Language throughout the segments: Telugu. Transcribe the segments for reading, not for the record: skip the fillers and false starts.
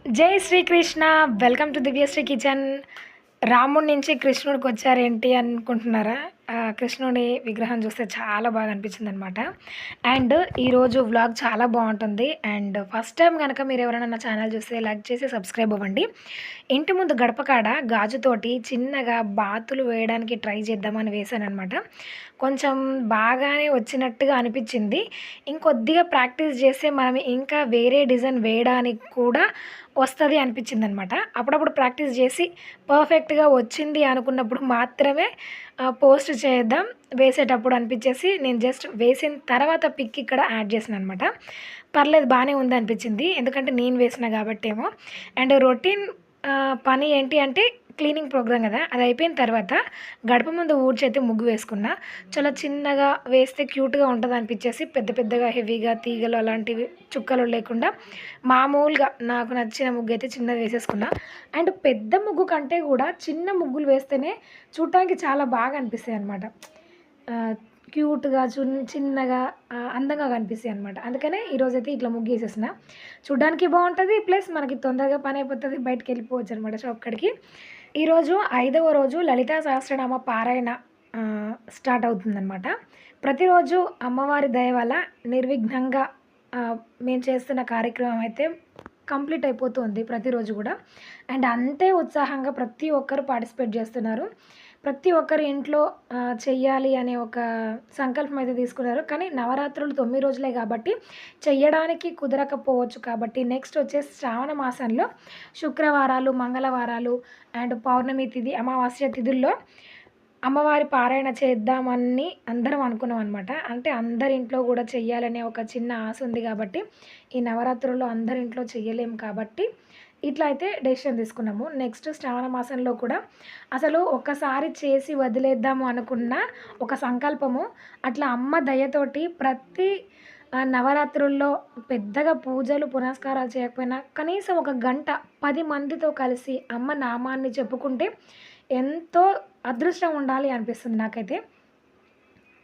జై Srikrishna. Welcome to Divyasri kitchen. రాముడి నుంచి కృష్ణుడికి వచ్చారేంటి అనుకుంటున్నారా? కృష్ణుడి విగ్రహం చూస్తే చాలా బాగా అనిపించిందనమాట. అండ్ ఈరోజు వ్లాగ్ చాలా బాగుంటుంది. అండ్ ఫస్ట్ టైం కనుక మీరు ఎవరైనా నా ఛానల్ చూస్తే లైక్ చేసి సబ్స్క్రైబ్ అవ్వండి. ఇంటి ముందు గడపకాడ గాజుతోటి చిన్నగా బాతులు వేయడానికి ట్రై చేద్దామని వేశానమాట. కొంచెం బాగానే వచ్చినట్టుగా అనిపించింది. ఇంకొద్దిగా ప్రాక్టీస్ చేస్తే మనం ఇంకా వేరే డిజైన్ వేయడానికి కూడా వస్తుంది అనిపించిందనమాట. అప్పుడప్పుడు ప్రాక్టీస్ చేసి పర్ఫెక్ట్గా వచ్చింది అనుకున్నప్పుడు మాత్రమే పోస్ట్ చేద్దాం వేసేటప్పుడు అనిపించేసి నేను జస్ట్ వేసిన తర్వాత పిక్ ఇక్కడ యాడ్ చేసిన అనమాట. పర్లేదు బాగానే ఉంది అనిపించింది, ఎందుకంటే నేను వేసిన కాబట్టేమో. అండ్ రొటీన్ పని ఏంటి అంటే క్లీనింగ్ ప్రోగ్రామ్ కదా, అది అయిపోయిన తర్వాత గడప ముందు ఊడ్చైతే ముగ్గు వేసుకున్నా. చాలా చిన్నగా వేస్తే క్యూట్గా ఉంటుంది అనిపించేసి పెద్ద పెద్దగా హెవీగా తీగలు అలాంటివి చుక్కలు లేకుండా మామూలుగా నాకు నచ్చిన ముగ్గు అయితే చిన్నది వేసేసుకున్నా. అండ్ పెద్ద ముగ్గు కంటే కూడా చిన్న ముగ్గులు వేస్తేనే చూడటానికి చాలా బాగా అనిపిస్తాయి అన్నమాట. క్యూట్గా చిన్నగా అందంగా కనిపిస్తాయి అనమాట. అందుకనే ఈరోజైతే ఇట్లా ముగ్గు వేసేసిన. చూడడానికి బాగుంటుంది, ప్లస్ మనకి తొందరగా పని అయిపోతుంది, బయటకు వెళ్ళిపోవచ్చు అనమాట షాప్కి. ఈరోజు 5వ రోజు లలితా సహస్రనామ పారాయణ స్టార్ట్ అవుతుందన్నమాట. ప్రతిరోజు అమ్మవారి దయ వల్ల నిర్విఘ్నంగా మేము చేస్తున్న కార్యక్రమం అయితే కంప్లీట్ అయిపోతుంది ప్రతిరోజు కూడా. అండ్ అంతే ఉత్సాహంగా ప్రతి ఒక్కరు పార్టిసిపేట్ చేస్తున్నారు. ప్రతి ఒక్కరి ఇంట్లో చెయ్యాలి అనే ఒక సంకల్పం అయితే తీసుకున్నారు. కానీ నవరాత్రులు 9 రోజులే కాబట్టి చెయ్యడానికి కుదరకపోవచ్చు. కాబట్టి నెక్స్ట్ వచ్చేసి శ్రావణ మాసంలో శుక్రవారాలు, మంగళవారాలు అండ్ పౌర్ణమి తిథి, అమావాస్య తిథుల్లో అమ్మవారి పారాయణ చేద్దామని అందరం అనుకున్నాం అనమాట. అంటే అందరింట్లో కూడా చెయ్యాలనే ఒక చిన్న ఆశ ఉంది కాబట్టి ఈ నవరాత్రుల్లో అందరింట్లో చెయ్యలేము కాబట్టి ఇట్లా అయితే డెసిషన్ తీసుకున్నాము. నెక్స్ట్ శ్రావణ మాసంలో కూడా అసలు ఒక్కసారి చేసి వదిలేద్దాము అనుకున్న ఒక సంకల్పము, అట్లా అమ్మ దయతోటి ప్రతి నవరాత్రుల్లో పెద్దగా పూజలు పునస్కారాలు చేయకపోయినా కనీసం ఒక గంట 10 మందితో కలిసి అమ్మ నామాన్ని చెప్పుకుంటే ఎంతో అదృష్టం ఉండాలి అనిపిస్తుంది నాకైతే.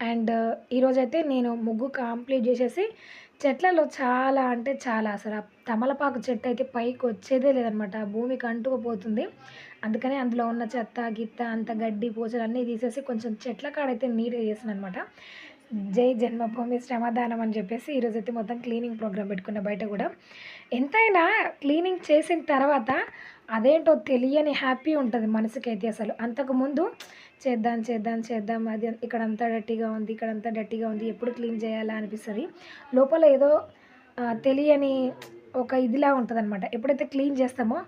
అండ్ ఈరోజైతే నేను ముగ్గు కంప్లీట్ చేసేసి చెట్లలో చాలా అంటే చాలా అసలు ఆ తమలపాకు చెట్టు అయితే పైకి వచ్చేదే లేదనమాట, భూమికి అంటుకుపోతుంది. అందుకని అందులో ఉన్న చెత్త గిత్త అంత గడ్డి పూజలు అన్నీ తీసేసి కొంచెం చెట్ల కాడైతే నీట్గా చేసిన అనమాట. జై జన్మభూమి శ్రమదానం అని చెప్పేసి ఈరోజైతే మొత్తం క్లీనింగ్ ప్రోగ్రామ్ పెట్టుకున్న బయట కూడా. ఎంతైనా క్లీనింగ్ చేసిన తర్వాత అదేంటో తెలియని హ్యాపీ ఉంటుంది మనసుకైతే. అసలు అంతకుముందు చేద్దాం చేద్దాం చేద్దాం, అది ఇక్కడంతా డర్టీగా ఉంది, ఇక్కడంతా డర్టీగా ఉంది, ఎప్పుడు క్లీన్ చేయాలా అనిపిస్తుంది. లోపల ఏదో తెలియని ఒక ఇదిలా ఉంటుందన్నమాట. ఎప్పుడైతే క్లీన్ చేస్తామో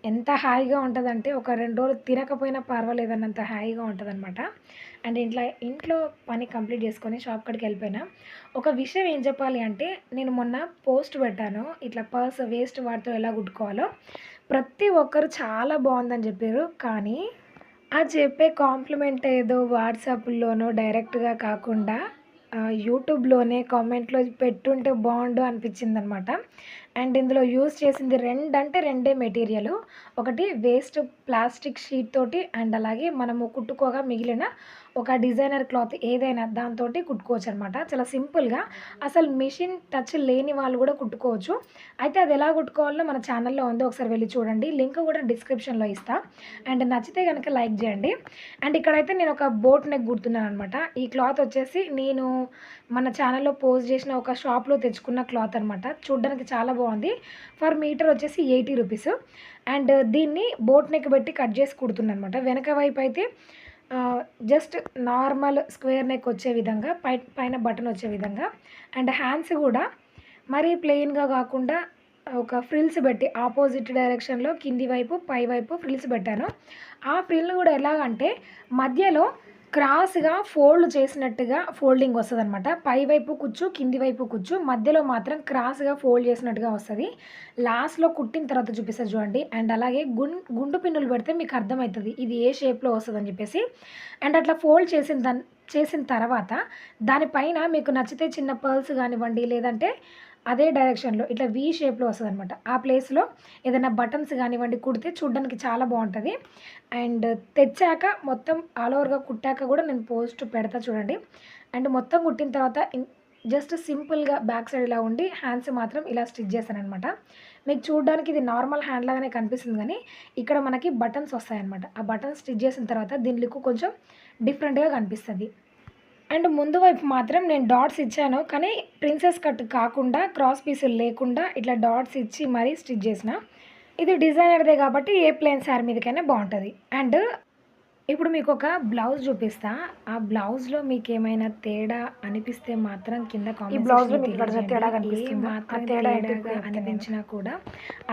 ఎంత హాయిగా ఉంటుందంటే ఒక 2 రోజులు తినకపోయినా పర్వాలేదన్నంత హాయిగా ఉంటుందన్నమాట. అండ్ ఇంట్లో పని కంప్లీట్ చేసుకొని షాప్ కాడికి వెళ్ళిపోయినా. ఒక విషయం ఏం చెప్పాలి అంటే, నేను మొన్న పోస్ట్ పెట్టాను ఇట్లా పర్స్ వేస్ట్ వాటితో ఎలా కుట్టుకోవాలో. ప్రతి ఒక్కరు చాలా బాగుందని చెప్పారు. కానీ ఆ చెప్పే కాంప్లిమెంట్ ఏదో వాట్సాప్‌లోనో డైరెక్ట్‌గా కాకుండా యూట్యూబ్‌లోనే కామెంట్‌లో పెట్టుంటే బాగుండు అనిపించిందనమాట. అండ్ ఇందులో యూజ్ చేసింది 2 అంటే 2 మెటీరియలు. ఒకటి వేస్ట్ ప్లాస్టిక్ షీట్ తోటి అండ్ అలాగే మనము కుట్టుకోగా మిగిలిన ఒక డిజైనర్ క్లాత్ ఏదైనా దాంతోటి కుట్టుకోవచ్చు అనమాట. చాలా సింపుల్‌గా, అసలు మిషన్ టచ్ లేని వాళ్ళు కూడా కుట్టుకోవచ్చు. అయితే అది ఎలా కుట్టుకోవాలో మన ఛానల్‌లో ఉంది, ఒకసారి వెళ్ళి చూడండి. లింక్ కూడా డిస్క్రిప్షన్‌లో ఇస్తా. అండ్ నచ్చితే కనుక లైక్ చేయండి. అండ్ ఇక్కడైతే నేను ఒక బోట్ నెక్ కుడుతున్నాను అనమాట. ఈ క్లాత్ వచ్చేసి నేను మన ఛానల్‌లో పోస్ట్ చేసిన ఒక షాప్‌లో తెచ్చుకున్న క్లాత్ అనమాట. చూడ్డానికి చాలా బాగుంది. పర్ మీటర్ వచ్చేసి 80 రూపీస్. అండ్ దీన్ని బోట్ నెక్ పెట్టి కట్ చేసి కుడుతున్నాను అనమాట. వెనక వైపు అయితే జస్ట్ నార్మల్ స్క్వేర్ నెక్ వచ్చే విధంగా, పైన బటన్ వచ్చే విధంగా. అండ్ హ్యాండ్స్ కూడా మరీ ప్లెయిన్గా కాకుండా ఒక ఫ్రిల్స్ పెట్టి ఆపోజిట్ డైరెక్షన్లో కింది వైపు పై వైపు ఫ్రిల్స్ పెట్టాను. ఆ ఫ్రిల్ కూడా ఎలాగంటే మధ్యలో క్రాస్గా ఫోల్డ్ చేసినట్టుగా ఫోల్డింగ్ వస్తుంది అనమాట. పై వైపు కుచ్చు, కింది వైపు కుచ్చు, మధ్యలో మాత్రం క్రాస్గా ఫోల్డ్ చేసినట్టుగా వస్తుంది. లాస్ట్లో కుట్టిన తర్వాత చూపిస్తుంది చూడండి. అండ్ అలాగే గుండు పిన్నులు పెడితే మీకు అర్థమవుతుంది ఇది ఏ షేప్లో వస్తుందని చెప్పేసి. అండ్ అట్లా ఫోల్డ్ చేసిన తర్వాత దానిపైన మీకు నచ్చితే చిన్న పర్ల్స్ కానివ్వండి, లేదంటే అదే డైరెక్షన్లో ఇట్లా వి షేప్లో వస్తుందనమాట. ఆ ప్లేస్లో ఏదైనా బటన్స్ కానివ్వండి కుడితే చూడడానికి చాలా బాగుంటుంది. అండ్ తెచ్చాక మొత్తం ఆల్ ఓవర్గా కుట్టాక కూడా నేను పోస్ట్ పెడతా చూడండి. అండ్ మొత్తం కుట్టిన తర్వాత జస్ట్ సింపుల్గా బ్యాక్ సైడ్ ఇలా ఉండి హ్యాండ్స్ మాత్రం ఇలా స్టిచ్ చేశాననమాట. మీకు చూడడానికి ఇది నార్మల్ హ్యాండ్ లాగానే కనిపిస్తుంది కానీ ఇక్కడ మనకి బటన్స్ వస్తాయన్నమాట. ఆ బటన్స్ స్టిచ్ చేసిన తర్వాత దీని లుక్ కొంచెం డిఫరెంట్‌గా కనిపిస్తది. అండ్ ముందు వైపు మాత్రం నేను డాట్స్ ఇచ్చాను. కానీ ప్రిన్సెస్ కట్ కాకుండా క్రాస్ పీసులు లేకుండా ఇట్లా డాట్స్ ఇచ్చి మరీ స్టిచ్ చేసిన. ఇది డిజైనర్‌దే కాబట్టి ఏ ప్లెయిన్ శారీ మీదకైనా బావుంటది. అండ్ ఇప్పుడు మీకొక బ్లౌజ్ చూపిస్తా. ఆ బ్లౌజ్‌లో మీకేమైనా తేడా అనిపిస్తే మాత్రం కింద ఈ బ్లౌజ్‌లో కామెంట్ మీకు ఇక్కడ సెక్షన్‌లో తేడా తెలియజేయండి. కనిపిస్తుందా? మాత్రం ఆ తేడా ఏంటో తేడాగా ఇప్పుడు చెప్తాను నేను. అనిపించినా కూడా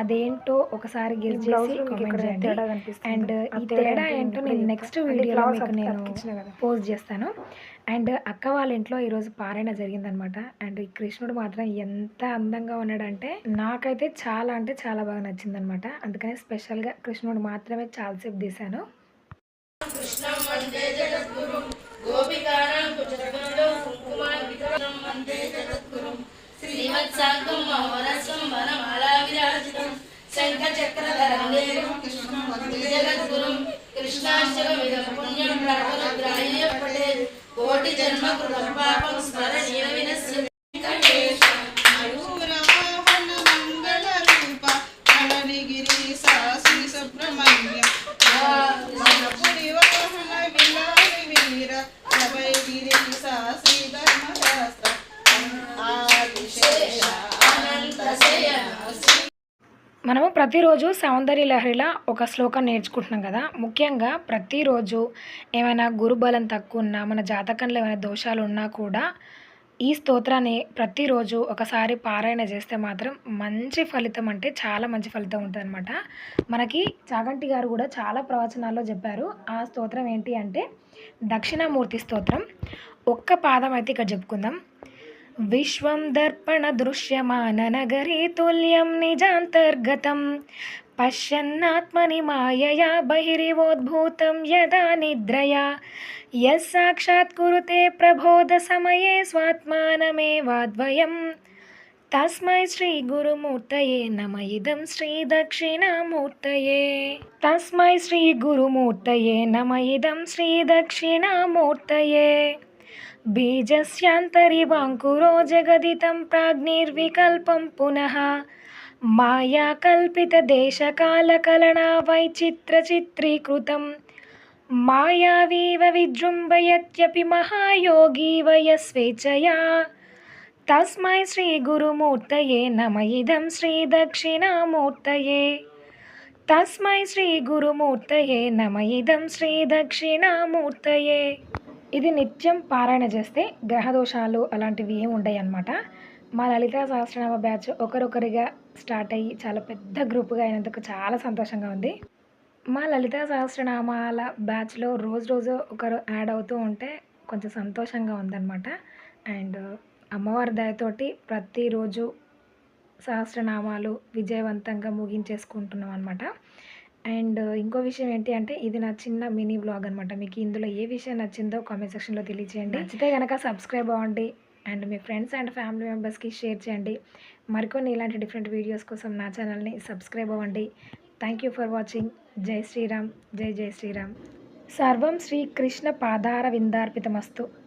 అదేంటో ఒకసారి ఈ గెస్ చేసి బ్లౌజ్‌లో మీకు కామెంట్ ఇక్కడ చేయండి. తేడా అండ్ కనిపిస్తుందా? ఆ ఈ తేడా తేడా ఏంటో ఏంటో ఇప్పుడే నేను చెప్తా. నెక్స్ట్ అంటే వీడియోలో ఫ్లవర్స్ మీకు నేను అతికించిన కదా! పోస్ట్ చేస్తాను. అండ్ అక్క వాళ్ళ ఇంట్లో ఈరోజు పారాయణ జరిగిందనమాట. అండ్ ఈ కృష్ణుడు మాత్రం ఎంత అందంగా ఉన్నాడంటే నాకైతే చాలా అంటే చాలా బాగా నచ్చిందనమాట. అందుకనే స్పెషల్‌గా కృష్ణుడు మాత్రమే చాలా సేపు తీశాను. కృష్ణం వందే జగద్గురుం గోపికానాం కుచకగణలో కుంకుమార్పితం వందే జగద్గురుం శ్రీవత్సాంగం మహోరస్వం వనమాలా విరాజితం శంఖ చక్రధరం దేవం కృష్ణం వందే జగద్గురుం కృష్ణాష్టకమిదం పుణ్యం ప్రణవరుద్రాయ పటే కోటి జన్మ కృతం పాపం స్మరణీయ వినశ్య మయూరవాహన మంగళ రూప నళనిగిరి సాసి సుబ్రహ్మణ్య మనపురి వాహన విలాసి వీర సభైగిరి సాసి ధర్మశాస్త్ర ఆదిశేష అనంత శయన మనము ప్రతిరోజు సౌందర్య లహరిలా ఒక శ్లోకం నేర్చుకుంటున్నాం కదా. ముఖ్యంగా ప్రతిరోజు ఏమైనా గురుబలం తక్కువ ఉన్నా, మన జాతకంలో ఏమైనా దోషాలు ఉన్నా కూడా ఈ స్తోత్రాన్ని ప్రతిరోజు ఒకసారి పారాయణ చేస్తే మాత్రం మంచి ఫలితం, అంటే చాలా మంచి ఫలితం ఉంటుందన్నమాట. మనకి చాగంటి గారు కూడా చాలా ప్రవచనాల్లో చెప్పారు. ఆ స్తోత్రం ఏంటి అంటే దక్షిణామూర్తి స్తోత్రం. ఒక్క పాదం అయితే ఇక్కడ చెప్పుకుందాం. విశ్వం దర్పణ దృశ్యమాన నగరీ తుల్యం నిజాంతర్గతం పశ్యన్నాత్మని మాయయా బహిరివోద్భూతం యదా నిద్రయా యస్సాక్షాత్ కురుతే ప్రబోధ సమయే స్వాత్మానమేవాద్వయం తస్మై శ్రీ గురుమూర్తయే నమ ఇదం శ్రీ దక్షిణామూర్తయే. తస్మై శ్రీ గురుమూర్తయే నమ ఇదం శ్రీ దక్షిణామూర్తయే. బీజస్యాంతరివాంకురో జగదితం ప్రాజ్ఞిర్వికల్పం పునః మాయాకల్పితదేశకాలకలనా వైచిత్రచిత్రీకృతం మాయావీవ విజృంభయత్యపి మహాయోగీవ యస్వేచ్ఛయా తస్మై శ్రీ గురుమూర్తయే నమ ఇదం శ్రీ దక్షిణామూర్తయే. తస్మై శ్రీ గురుమూర్తయే నమ ఇదం శ్రీ దక్షిణామూర్తయే. ఇది నిత్యం పారాయణ చేస్తే గ్రహదోషాలు అలాంటివి ఏమి ఉండవు అన్నమాట. మా లలితా సహస్రనామ బ్యాచ్ ఒకరొకరిగా స్టార్ట్ అయ్యి చాలా పెద్ద గ్రూప్గా అయినందుకు చాలా సంతోషంగా ఉంది. మా లలితా సహస్రనామాల బ్యాచ్లో రోజు ఒకరు యాడ్ అవుతూ ఉంటే కొంచెం సంతోషంగా ఉందన్నమాట. అండ్ అమ్మవారి దయతోటి ప్రతిరోజు సహస్రనామాలు విజయవంతంగా ముగించేసుకుంటున్నాం అనమాట. అండ్ ఇంకో విషయం ఏంటి అంటే ఇది నా చిన్న మినీ వ్లాగ్ అనమాట. మీకు ఇందులో ఏ విషయం నచ్చిందో కామెంట్ సెక్షన్లో తెలియజేయండి. నచ్చితే కనుక సబ్స్క్రైబ్ అవ్వండి and me friends and family మెంబర్స్కి షేర్ చేయండి. మరికొన్ని ఇలాంటి డిఫరెంట్ వీడియోస్ కోసం నా ఛానల్ని సబ్స్క్రైబ్ అవ్వండి. Thank you for watching. జై శ్రీరామ్, జై జై శ్రీరామ్. సర్వం శ్రీకృష్ణ పాదార విందార్పితమస్తు.